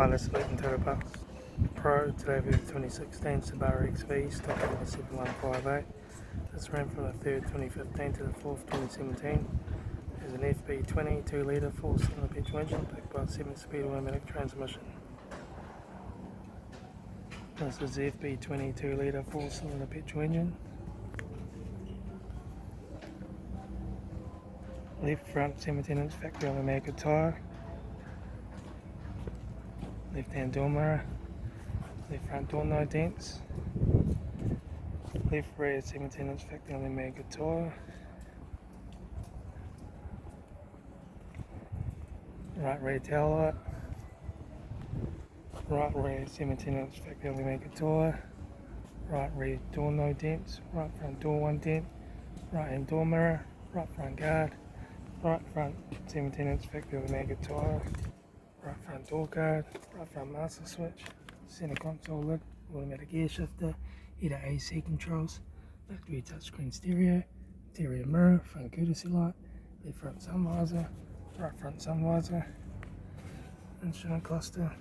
Hi, let's look into the box. Pro, today we have 2016 Subaru XV, stock number 7158. This ran from the 3rd 2015 to the 4th 2017. There's an FB20 2 litre 4-cylinder petrol engine backed by a 7-speed automatic transmission. This is the FB20 2 litre 4-cylinder petrol engine. Left front 17-inch factory automatic tyre. Left hand door mirror. Left front door no dents. Left rear 17-inch factory automatic tyre. Right rear tail light. Right rear 17-inch factory automatic tyre. Right rear door no dents. Right front door 1 dent. Right hand door mirror. Right front guard. Right front 17-inch factory automatic tyre. Right front door guard. Right front master switch. Center console lid. Automatic gear shifter. Heater AC controls. Factory touchscreen stereo. Interior mirror. Front courtesy light. Left front sun visor. Right front sun visor. Instrument cluster.